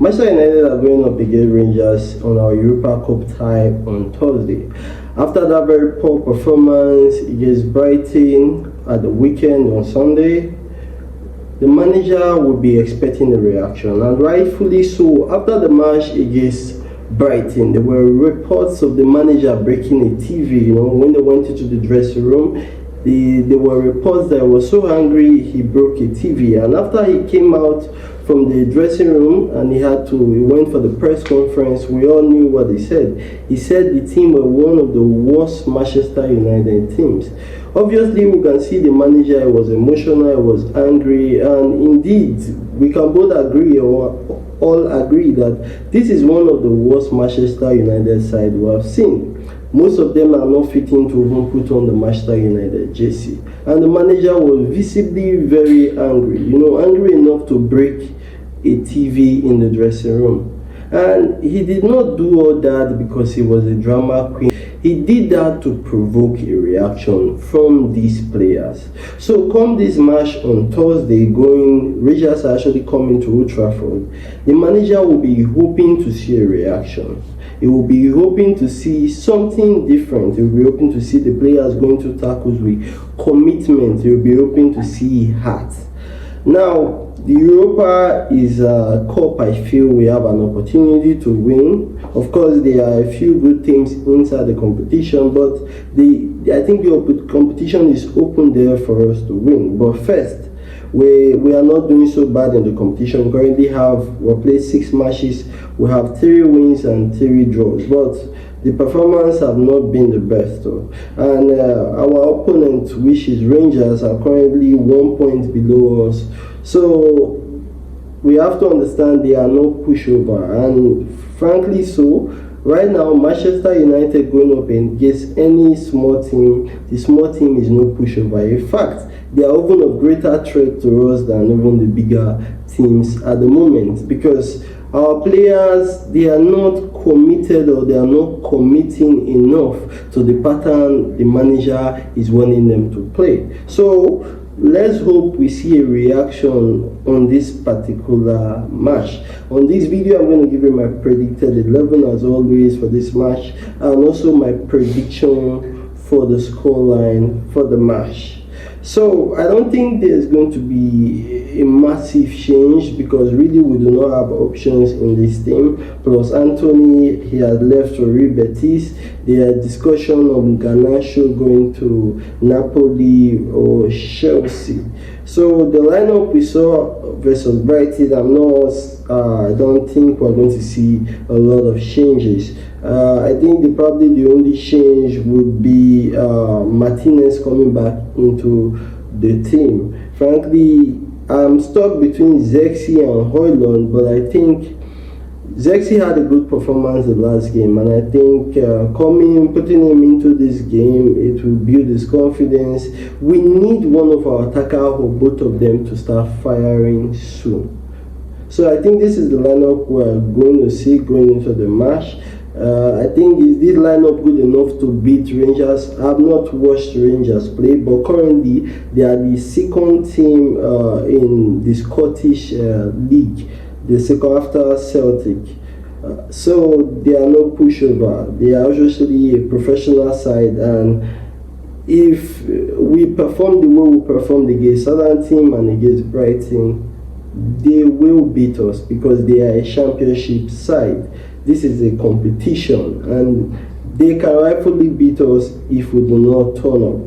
Manchester United are going up against Rangers on our Europa Cup tie on Thursday. After that very poor performance against Brighton at the weekend on Sunday, the manager would be expecting a reaction, and rightfully so. After the match against Brighton, there were reports of the manager breaking a TV. When they went into the dressing room, there were reports that he was so angry he broke a TV. And after he came out from the dressing room and he went for the press conference, we all knew what he said. He said the team were one of the worst Manchester United teams. Obviously, we can see the manager was emotional, was angry, and indeed, we can both agree or all agree that this is one of the worst Manchester United side we have seen. Most of them are not fitting to even put on the Manchester United jersey. And the manager was visibly very angry, angry enough to break a TV in the dressing room. And he did not do all that because he was a drama queen. He did that to provoke a reaction from these players. So come this match on Thursday, Rangers are actually coming to Old Trafford, the manager will be hoping to see a reaction. He will be hoping to see something different. He will be hoping to see the players going to tackles with commitment. He will be hoping to see heart. Now, the Europa is a cup I feel we have an opportunity to win. Of course, there are a few good teams inside the competition, but I think the competition is open there for us to win. But first, we are not doing so bad in the competition. We currently we played 6 matches. We have 3 wins and 3 draws. But the performance have not been the best though. And our opponent, which is Rangers, are currently 1 point below us. So we have to understand they are no pushover. And frankly so, right now Manchester United going up against any small team, the small team is no pushover. In fact, they are even of greater threat to us than even the bigger teams at the moment, because our players, they are not committed, or they are not committing enough to the pattern the manager is wanting them to play. So let's hope we see a reaction on this particular match. On this video, I'm going to give you my predicted 11 as always for this match, and also my prediction for the scoreline for the match. So I don't think there's going to be a massive change, because really we do not have options in this team. Plus Anthony, he has left for Real Betis. There are discussion of Garnacho going to Napoli or Chelsea. So the lineup we saw versus Brighton, I don't think we're going to see a lot of changes. I think probably the only change would be Martinez coming back into the team. Frankly, I'm stuck between Zexi and Højlund, but I think Zexi had a good performance the last game, and I think putting him into this game, it will build his confidence. We need one of our attackers or both of them to start firing soon. So I think this is the lineup we're going to see going into the match. I think is this lineup good enough to beat Rangers? I have not watched Rangers play, but currently they are the second team in the Scottish League, the second after Celtic. So they are no pushover. They are usually a professional side, and if we perform the way we performed against Southampton and against Brighton, they will beat us because they are a championship side. This is a competition, and they can rightfully beat us if we do not turn up.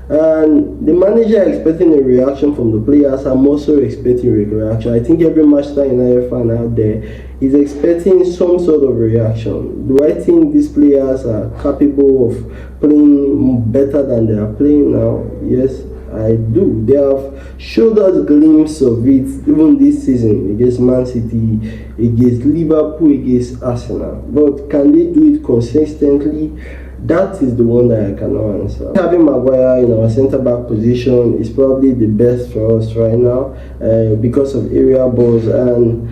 And the manager expecting a reaction from the players. I'm also expecting a reaction. I think every Manchester United fan out there is expecting some sort of reaction. Do I think these players are capable of playing better than they are playing now? Yes, I do. They have showed us a glimpse of it even this season against Man City, against Liverpool, against Arsenal. But can they do it consistently? That is the one that I cannot answer. Having Maguire in our centre-back position is probably the best for us right now because of area balls, and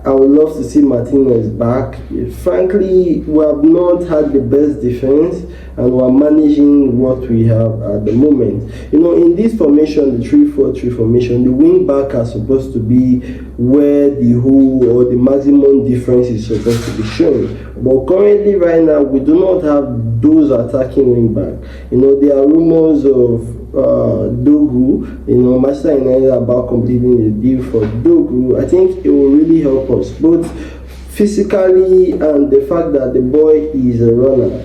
I would love to see Martinez back. Frankly, we have not had the best defense. and we're managing what we have at the moment. In this formation, the 3-4-3 formation, the wing back are supposed to be where the whole or the maximum difference is supposed to be shown. But currently, right now, we do not have those attacking wing back. There are rumors of Dogu, Manchester United about completing the deal for Dogu. I think it will really help us both physically, and the fact that the boy is a runner.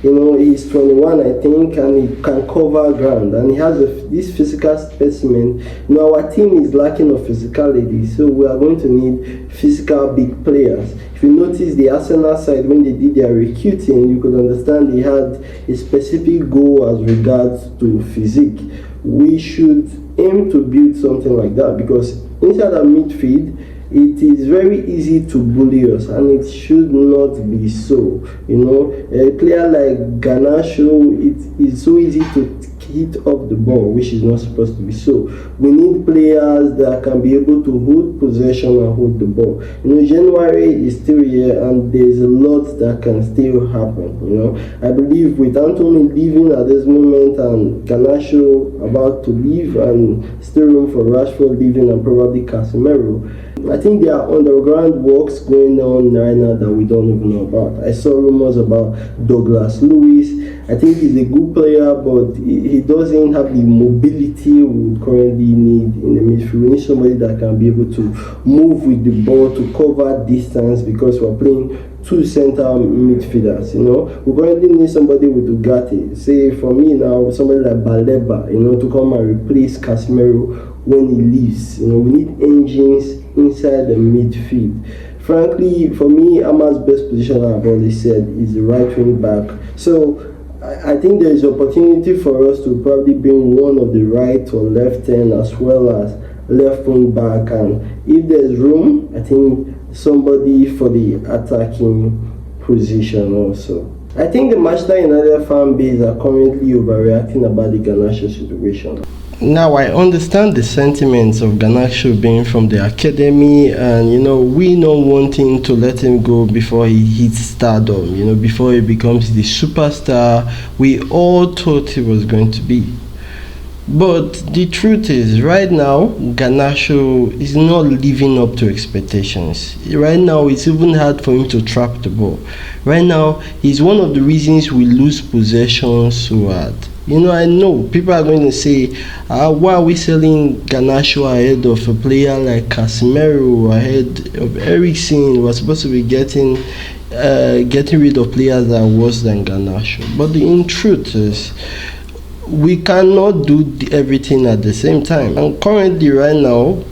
He's 21, I think, and he can cover ground, and he has this physical specimen. Our team is lacking of physicality, so we are going to need physical big players. If you notice the Arsenal side, when they did their recruiting, you could understand they had a specific goal as regards to physique. We should aim to build something like that, because inside our midfield, it is very easy to bully us, and it should not be so. A player like Garnacho, it is so easy to hit off the ball, which is not supposed to be so. We need players that can be able to hold possession and hold the ball. January is still here, and there's a lot that can still happen. I believe with Anthony leaving at this moment and Garnacho about to leave, and still room for Rashford leaving and probably Casemiro, I think there are underground works going on right now that we don't even know about. I saw rumors about Douglas Lewis. I think he's a good player, but he doesn't have the mobility we currently need in the midfield. We need somebody that can be able to move with the ball, to cover distance, because we're playing two center midfielders. We currently need somebody with Ugarte. Say for me now, somebody like Baleba, to come and replace Casemiro when he leaves. We need engines inside the midfield. Frankly, for me, Ahmad's best position, I've always said, is the right wing back. So I think there is opportunity for us to probably bring one of the right or left hand as well as left wing back, and if there's room, I think somebody for the attacking position also. I think the Manchester United fan base are currently overreacting about the Garnacho situation. Now, I understand the sentiments of Garnacho being from the academy, and we not wanting to let him go before he hits stardom, before he becomes the superstar we all thought he was going to be. But the truth is, right now, Garnacho is not living up to expectations. Right now, it's even hard for him to trap the ball. Right now, he's one of the reasons we lose possession so hard. I know people are going to say, why are we selling Garnacho ahead of a player like Casemiro, ahead of Eriksen? We're supposed to be getting rid of players that are worse than Garnacho. But the truth is, we cannot do everything at the same time. And currently, right now,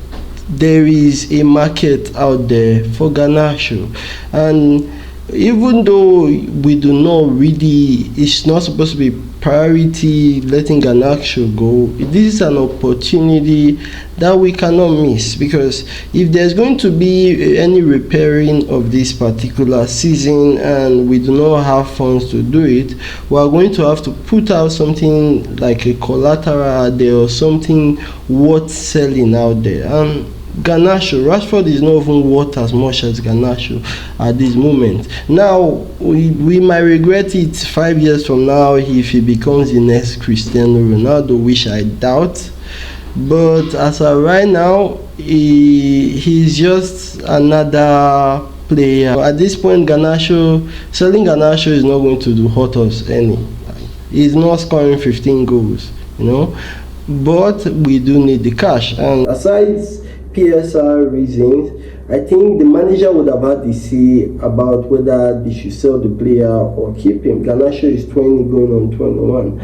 there is a market out there for Garnacho, and even though we do not really, it's not supposed to be priority letting Garnacho go, this is an opportunity that we cannot miss, because if there's going to be any repairing of this particular season and we do not have funds to do it, we are going to have to put out something like a collateral out there, or something worth selling out there. And Rashford is not even worth as much as Garnacho at this moment. Now, we might regret it 5 years from now if he becomes the next Cristiano Ronaldo, which I doubt. But as of right now, he's just another player. At this point, selling Garnacho is not going to hurt us any. He's not scoring 15 goals, but we do need the cash. And aside PSR reasons, I think the manager would have had to say about whether they should sell the player or keep him. Garnacho is 20 going on 21.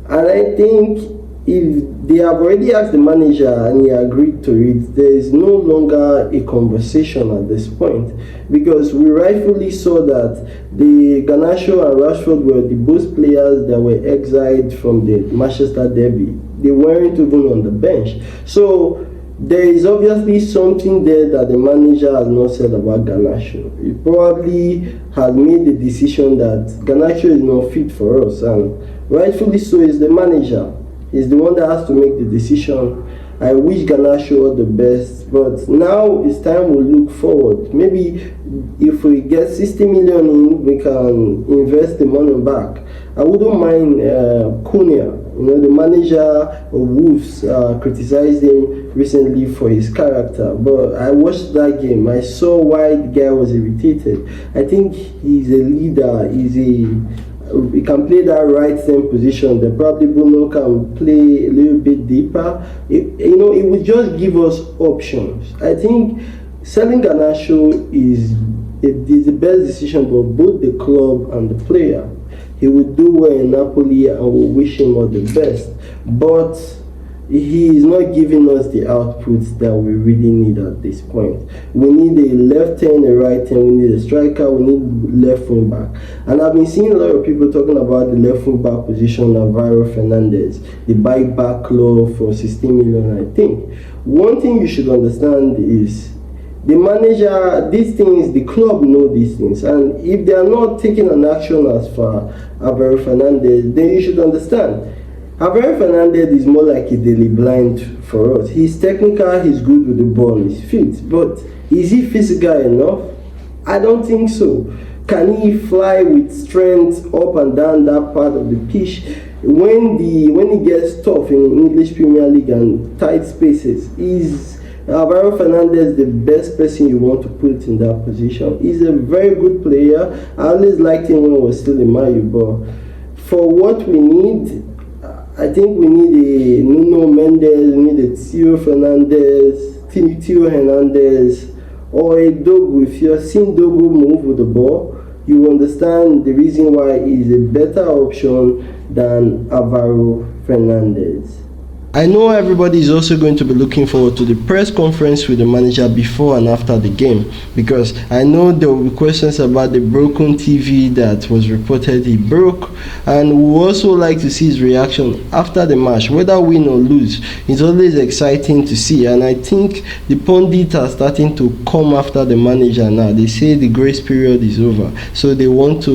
And I think if they have already asked the manager and he agreed to it, there is no longer a conversation at this point, because we rightfully saw that the Garnacho and Rashford were the both players that were exiled from the Manchester derby. They weren't even on the bench. So there is obviously something there that the manager has not said about Garnacho. He probably has made the decision that Garnacho is not fit for us, and rightfully so is the manager. He's the one that has to make the decision. I wish Garnacho all the best, but now it's time we look forward. Maybe if we get 60 million in, we can invest the money back. I wouldn't mind Cunha. The manager of Wolves criticized him recently for his character, but I watched that game. I saw why the guy was irritated. I think he's a leader. He can play that right same position. Then probably Bruno can play a little bit deeper. It would just give us options. I think selling Garnacho is the best decision for both the club and the player. He would do well in Napoli and we wish him all the best. But he is not giving us the outputs that we really need at this point. We need a left hand, a right hand, we need a striker, we need left wing back. And I've been seeing a lot of people talking about the left wing back position of Navarro Fernandez, the buyback clause for 16 million, I think. One thing you should understand is the manager, these things, the club know these things, and if they are not taking an action as for Alvaro Fernandez, then you should understand. Alvaro Fernandez is more like a daily blind for us. He's technical, he's good with the ball, he's fit, but is he physical enough? I don't think so. Can he fly with strength up and down that part of the pitch? When he gets tough in English Premier League and tight spaces, is Alvaro Fernandez the best person you want to put in that position? He's a very good player. I always liked him when he was still in Man U, but for what we need, I think we need a Nuno Mendes, we need a Theo Hernandez, or a Dogu. If you're seeing Dogu move with the ball, you understand the reason why he's a better option than Alvaro Fernandez. I know everybody is also going to be looking forward to the press conference with the manager before and after the game, because I know there will be questions about the broken TV that was reported he broke, and we also like to see his reaction after the match, whether win or lose. It's always exciting to see, and I think the pundits are starting to come after the manager now. They say the grace period is over, so they want to,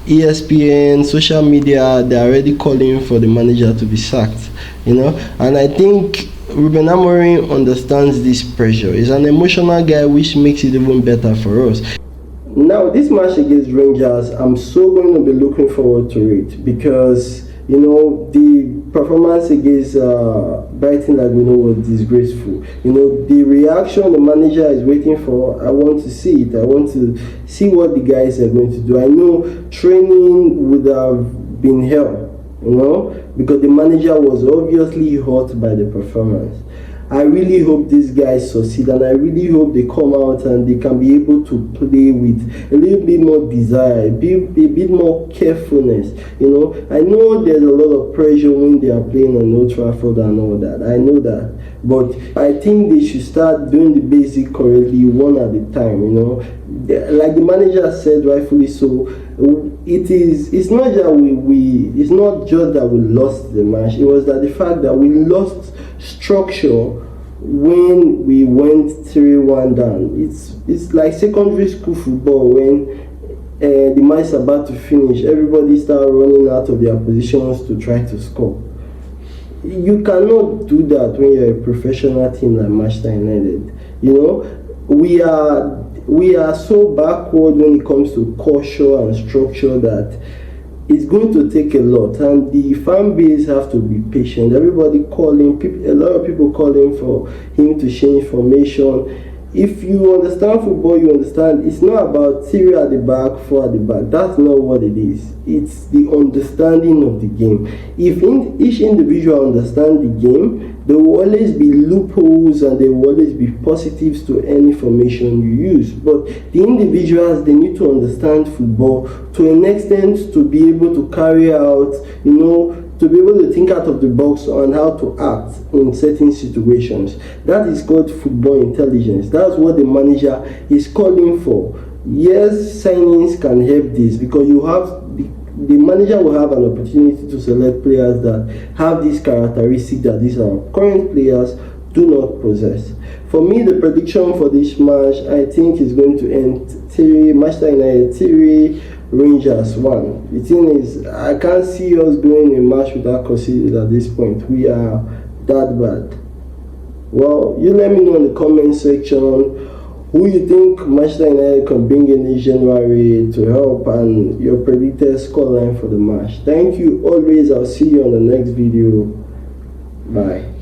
ESPN, social media, they're already calling for the manager to be sacked. And I think Ruben Amorim understands this pressure. He's an emotional guy, which makes it even better for us. Now, this match against Rangers, I'm so going to be looking forward to it, because the performance against Brighton, like we know, was disgraceful. The reaction the manager is waiting for, I want to see it. I want to see what the guys are going to do. I know training would have been hell, because the manager was obviously hurt by the performance. I really hope these guys succeed, and I really hope they come out and they can be able to play with a little bit more desire, a bit more carefulness. I know there's a lot of pressure when they are playing on Old Trafford and all that. I know that, but I think they should start doing the basic correctly, one at a time. Like the manager said, rightfully so. It's not just that we lost the match. It was that the fact that we lost structure when we went 3-1 down. It's like secondary school football when the match is about to finish. Everybody start running out of their positions to try to score. You cannot do that when you're a professional team like Manchester United. We are so backward when it comes to culture and structure that it's going to take a lot, and the fan base have to be patient. Everybody calling, a lot of people calling for him to change formation. If you understand football, you understand it's not about 3 at the back, 4 at the back. That's not what it is. It's the understanding of the game. If each individual understands the game, there will always be loopholes and there will always be positives to any formation you use. But the individuals, they need to understand football to an extent to be able to carry out, to be able to think out of the box on how to act in certain situations. That is called football intelligence. That's what the manager is calling for. Yes, signings can help this, because the manager will have an opportunity to select players that have these characteristics that these are current players do not possess. For me, the prediction for this match, I think, is going to end Manchester United 3, Rangers 1. The thing is, I can't see us going a match without conceding at this point. We are that bad. Well, you let me know in the comment section who you think Manchester United can bring in this January to help, and your predicted scoreline for the match. Thank you always. I'll see you on the next video. Bye.